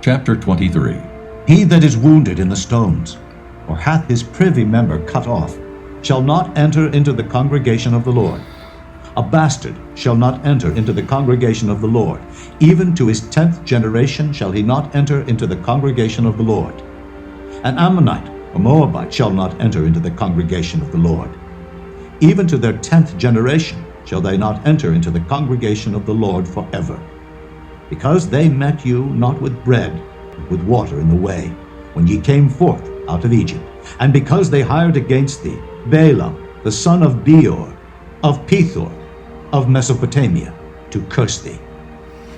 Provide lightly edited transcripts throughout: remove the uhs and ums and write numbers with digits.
Chapter 23. He that is wounded in the stones, or hath his privy member cut off, shall not enter into the congregation of the Lord. A bastard shall not enter into the congregation of the Lord. Even to his 10th generation shall he not enter into the congregation of the Lord. An Ammonite or Moabite shall not enter into the congregation of the Lord. Even to their 10th generation shall they not enter into the congregation of the Lord forever. Because they met you not with bread, but with water in the way, when ye came forth out of Egypt, and because they hired against thee Balaam the son of Beor, of Pethor, of Mesopotamia, to curse thee.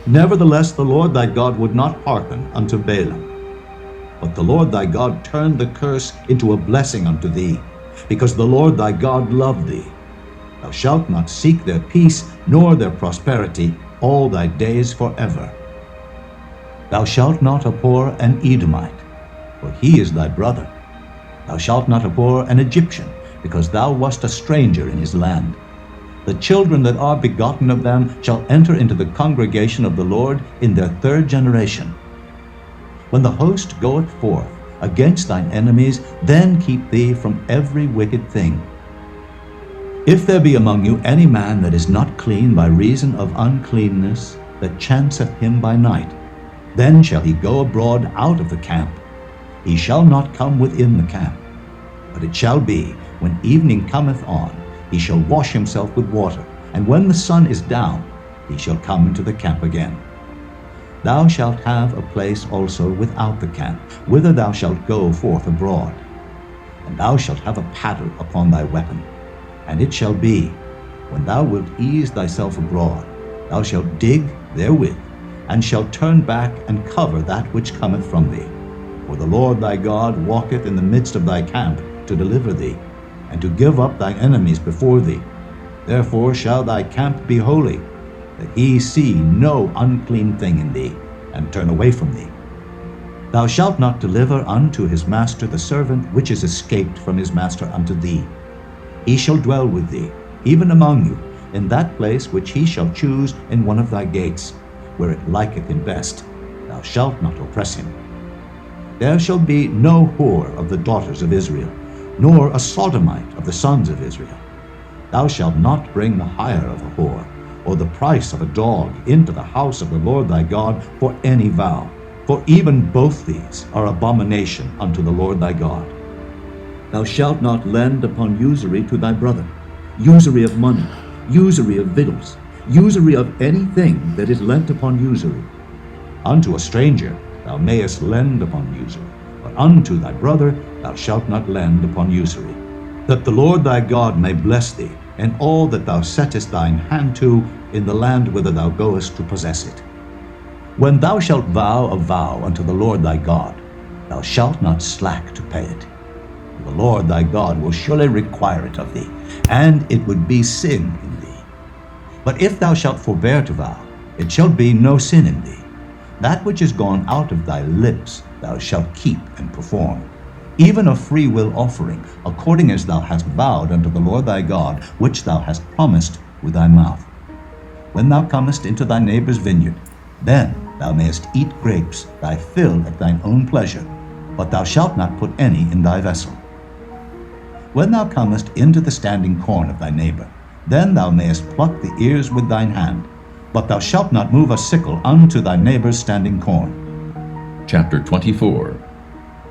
Nevertheless the Lord thy God would not hearken unto Balaam. But the Lord thy God turned the curse into a blessing unto thee, because the Lord thy God loved thee. Thou shalt not seek their peace, nor their prosperity, all thy days forever. Thou shalt not abhor an Edomite, for he is thy brother. Thou shalt not abhor an Egyptian, because thou wast a stranger in his land. The children that are begotten of them shall enter into the congregation of the Lord in their 3rd generation. When the host goeth forth against thine enemies, then keep thee from every wicked thing. If there be among you any man that is not clean by reason of uncleanness, that chanceth him by night, then shall he go abroad out of the camp. He shall not come within the camp. But it shall be, when evening cometh on, he shall wash himself with water, and when the sun is down, he shall come into the camp again. Thou shalt have a place also without the camp, whither thou shalt go forth abroad. And thou shalt have a paddle upon thy weapon. And it shall be, when thou wilt ease thyself abroad, thou shalt dig therewith, and shalt turn back and cover that which cometh from thee. For the Lord thy God walketh in the midst of thy camp to deliver thee, and to give up thy enemies before thee. Therefore shall thy camp be holy, that he see no unclean thing in thee, and turn away from thee. Thou shalt not deliver unto his master the servant which is escaped from his master unto thee. He shall dwell with thee, even among you, in that place which he shall choose in one of thy gates, where it liketh him best. Thou shalt not oppress him. There shall be no whore of the daughters of Israel, nor a sodomite of the sons of Israel. Thou shalt not bring the hire of a whore, or the price of a dog into the house of the Lord thy God for any vow, for even both these are abomination unto the Lord thy God. Thou shalt not lend upon usury to thy brother, usury of money, usury of victuals, usury of anything that is lent upon usury. Unto a stranger thou mayest lend upon usury, but unto thy brother thou shalt not lend upon usury, that the Lord thy God may bless thee in all that thou settest thine hand to in the land whither thou goest to possess it. When thou shalt vow a vow unto the Lord thy God, thou shalt not slack to pay it. The Lord thy God will surely require it of thee, and it would be sin in thee. But if thou shalt forbear to vow, it shall be no sin in thee. That which is gone out of thy lips thou shalt keep and perform, even a free will offering, according as thou hast vowed unto the Lord thy God, which thou hast promised with thy mouth. When thou comest into thy neighbor's vineyard, then thou mayest eat grapes thy fill at thine own pleasure, but thou shalt not put any in thy vessel. When thou comest into the standing corn of thy neighbor, then thou mayest pluck the ears with thine hand, but thou shalt not move a sickle unto thy neighbor's standing corn. Chapter 24.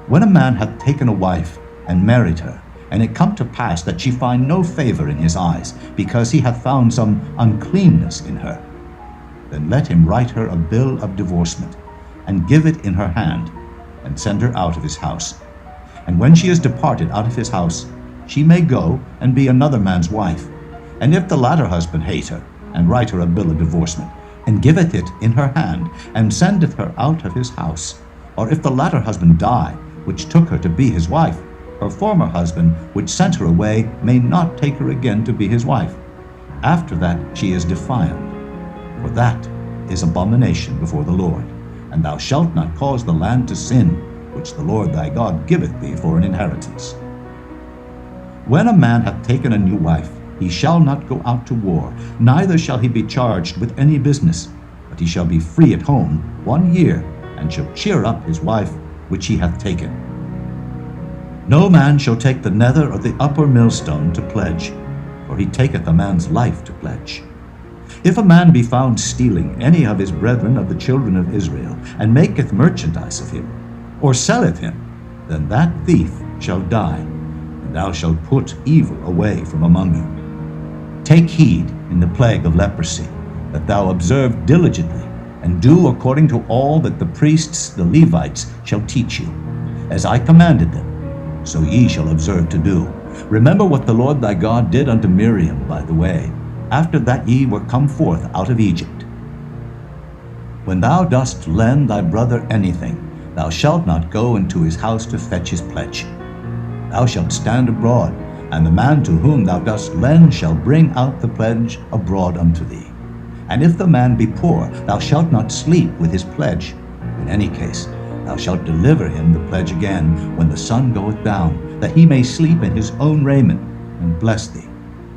When a man hath taken a wife and married her, and it come to pass that she find no favor in his eyes, because he hath found some uncleanness in her, then let him write her a bill of divorcement, and give it in her hand, and send her out of his house. And when she is departed out of his house, she may go and be another man's wife. And if the latter husband hate her, and write her a bill of divorcement, and giveth it in her hand, and sendeth her out of his house, or if the latter husband die, which took her to be his wife, her former husband, which sent her away, may not take her again to be his wife. After that she is defiled, for that is abomination before the Lord. And thou shalt not cause the land to sin, which the Lord thy God giveth thee for an inheritance. When a man hath taken a new wife, he shall not go out to war, neither shall he be charged with any business, but he shall be free at home 1 year, and shall cheer up his wife which he hath taken. No man shall take the nether or the upper millstone to pledge, for he taketh a man's life to pledge. If a man be found stealing any of his brethren of the children of Israel, and maketh merchandise of him, or selleth him, then that thief shall die, and thou shalt put evil away from among you. Take heed in the plague of leprosy, that thou observe diligently, and do according to all that the priests, the Levites, shall teach you. As I commanded them, so ye shall observe to do. Remember what the Lord thy God did unto Miriam by the way, after that ye were come forth out of Egypt. When thou dost lend thy brother anything, thou shalt not go into his house to fetch his pledge. Thou shalt stand abroad, and the man to whom thou dost lend shall bring out the pledge abroad unto thee. And if the man be poor, thou shalt not sleep with his pledge. In any case, thou shalt deliver him the pledge again when the sun goeth down, that he may sleep in his own raiment, and bless thee.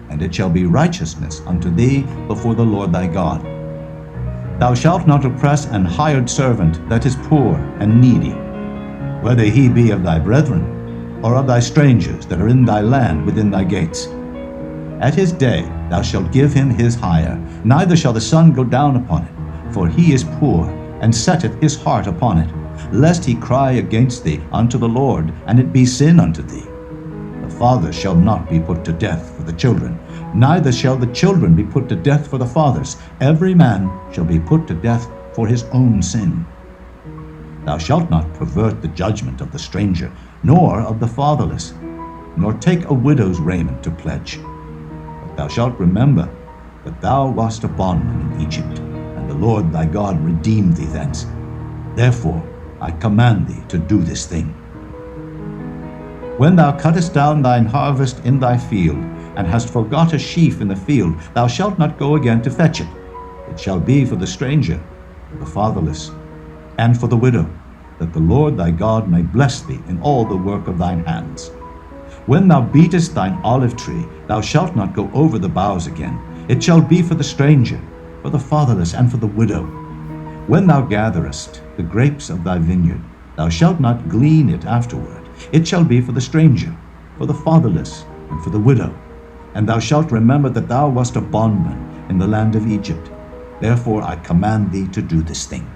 And it shall be righteousness unto thee before the Lord thy God. Thou shalt not oppress an hired servant that is poor and needy, whether he be of thy brethren, or of thy strangers that are in thy land within thy gates. At his day thou shalt give him his hire, neither shall the sun go down upon it, for he is poor, and setteth his heart upon it, lest he cry against thee unto the Lord, and it be sin unto thee. The fathers shall not be put to death for the children, neither shall the children be put to death for the fathers. Every man shall be put to death for his own sin. Thou shalt not pervert the judgment of the stranger, nor of the fatherless, nor take a widow's raiment to pledge. But thou shalt remember that thou wast a bondman in Egypt, and the Lord thy God redeemed thee thence. Therefore I command thee to do this thing. When thou cuttest down thine harvest in thy field, and hast forgot a sheaf in the field, thou shalt not go again to fetch it. It shall be for the stranger, for the fatherless, and for the widow, that the Lord thy God may bless thee in all the work of thine hands. When thou beatest thine olive tree, thou shalt not go over the boughs again. It shall be for the stranger, for the fatherless, and for the widow. When thou gatherest the grapes of thy vineyard, thou shalt not glean it afterward. It shall be for the stranger, for the fatherless, and for the widow. And thou shalt remember that thou wast a bondman in the land of Egypt. Therefore I command thee to do this thing.